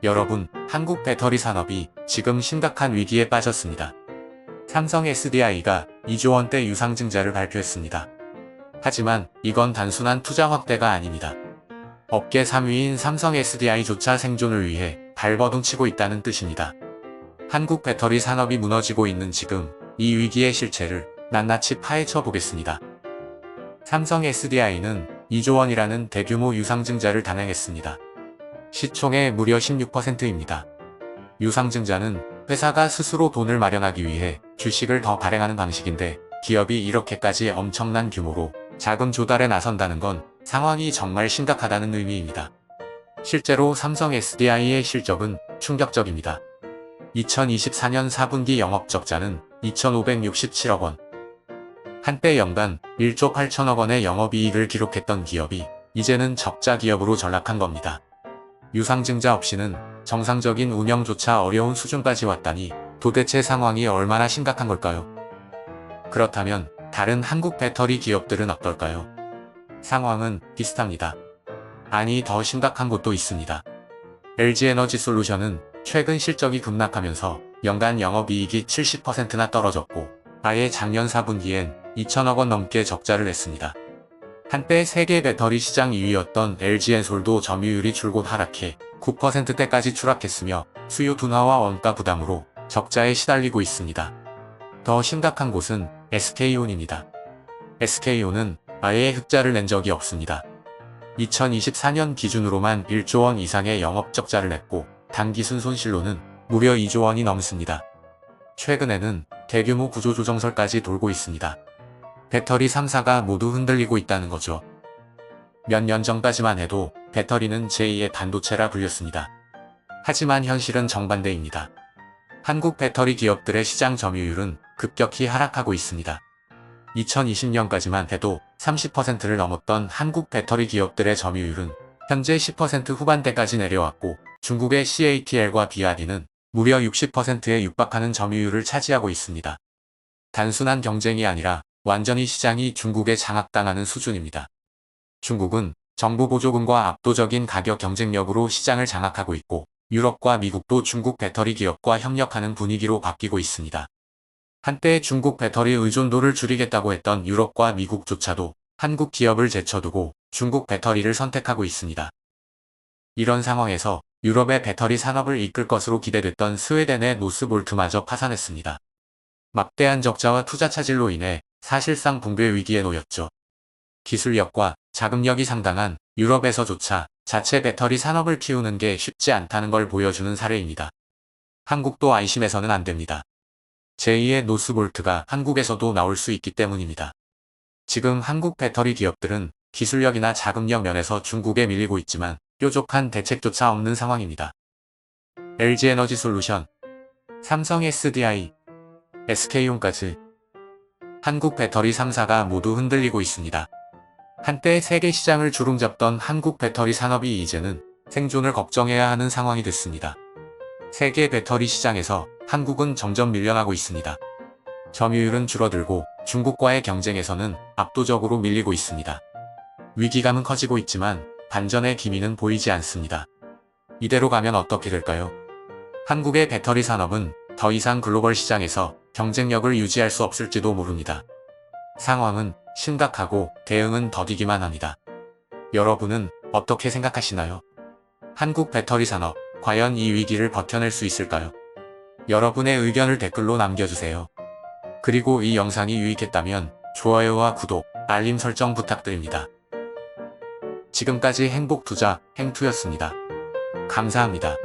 여러분, 한국 배터리 산업이 지금 심각한 위기에 빠졌습니다. 삼성 SDI가 2조 원대 유상증자를 발표했습니다. 하지만 이건 단순한 투자 확대가 아닙니다. 업계 3위인 삼성 SDI조차 생존을 위해 발버둥 치고 있다는 뜻입니다. 한국 배터리 산업이 무너지고 있는 지금 이 위기의 실체를 낱낱이 파헤쳐 보겠습니다. 삼성 SDI는 2조 원이라는 대규모 유상증자를 단행했습니다. 시총의 무려 16%입니다. 유상증자는 회사가 스스로 돈을 마련하기 위해 주식을 더 발행하는 방식인데, 기업이 이렇게까지 엄청난 규모로 자금 조달에 나선다는 건 상황이 정말 심각하다는 의미입니다. 실제로 삼성 SDI의 실적은 충격적입니다. 2024년 4분기 영업적자는 2,567억 원. 한때 연간 1조 8천억 원의 영업이익을 기록했던 기업이 이제는 적자 기업으로 전락한 겁니다. 유상증자 없이는 정상적인 운영조차 어려운 수준까지 왔다니 도대체 상황이 얼마나 심각한 걸까요? 그렇다면 다른 한국 배터리 기업들은 어떨까요? 상황은 비슷합니다. 아니, 더 심각한 곳도 있습니다. LG에너지솔루션은 최근 실적이 급락하면서 연간 영업이익이 70%나 떨어졌고, 아예 작년 4분기엔 2천억 원 넘게 적자를 냈습니다. 한때 세계 배터리 시장 2위였던 LG엔솔도 점유율이 줄곧 하락해 9%대까지 추락했으며 수요 둔화와 원가 부담으로 적자에 시달리고 있습니다. 더 심각한 곳은 SK온입니다. SK온은 아예 흑자를 낸 적이 없습니다. 2024년 기준으로만 1조 원 이상의 영업적자를 냈고, 단기순 손실로는 무려 2조 원이 넘습니다. 최근에는 대규모 구조조정설까지 돌고 있습니다. 배터리 3사가 모두 흔들리고 있다는 거죠. 몇 년 전까지만 해도 배터리는 제2의 반도체라 불렸습니다. 하지만 현실은 정반대입니다. 한국 배터리 기업들의 시장 점유율은 급격히 하락하고 있습니다. 2020년까지만 해도 30%를 넘었던 한국 배터리 기업들의 점유율은 현재 10% 후반대까지 내려왔고, 중국의 CATL과 BRD는 무려 60%에 육박하는 점유율을 차지하고 있습니다. 단순한 경쟁이 아니라 완전히 시장이 중국에 장악당하는 수준입니다. 중국은 정부 보조금과 압도적인 가격 경쟁력으로 시장을 장악하고 있고, 유럽과 미국도 중국 배터리 기업과 협력하는 분위기로 바뀌고 있습니다. 한때 중국 배터리 의존도를 줄이겠다고 했던 유럽과 미국조차도 한국 기업을 제쳐두고 중국 배터리를 선택하고 있습니다. 이런 상황에서 유럽의 배터리 산업을 이끌 것으로 기대됐던 스웨덴의 노스볼트마저 파산했습니다. 막대한 적자와 투자 차질로 인해 사실상 붕괴 위기에 놓였죠. 기술력과 자금력이 상당한 유럽에서조차 자체 배터리 산업을 키우는 게 쉽지 않다는 걸 보여주는 사례입니다. 한국도 안심해서는 안 됩니다. 제2의 노스볼트가 한국에서도 나올 수 있기 때문입니다. 지금 한국 배터리 기업들은 기술력이나 자금력 면에서 중국에 밀리고 있지만 뾰족한 대책조차 없는 상황입니다. LG에너지솔루션, 삼성 SDI, SK온까지 한국 배터리 3사가 모두 흔들리고 있습니다. 한때 세계 시장을 주름잡던 한국 배터리 산업이 이제는 생존을 걱정해야 하는 상황이 됐습니다. 세계 배터리 시장에서 한국은 점점 밀려나고 있습니다. 점유율은 줄어들고 중국과의 경쟁에서는 압도적으로 밀리고 있습니다. 위기감은 커지고 있지만 반전의 기미는 보이지 않습니다. 이대로 가면 어떻게 될까요? 한국의 배터리 산업은 더 이상 글로벌 시장에서 경쟁력을 유지할 수 없을지도 모릅니다. 상황은 심각하고 대응은 더디기만 합니다. 여러분은 어떻게 생각하시나요? 한국 배터리 산업, 과연 이 위기를 버텨낼 수 있을까요? 여러분의 의견을 댓글로 남겨주세요. 그리고 이 영상이 유익했다면 좋아요와 구독, 알림 설정 부탁드립니다. 지금까지 행복투자, 행투였습니다. 감사합니다.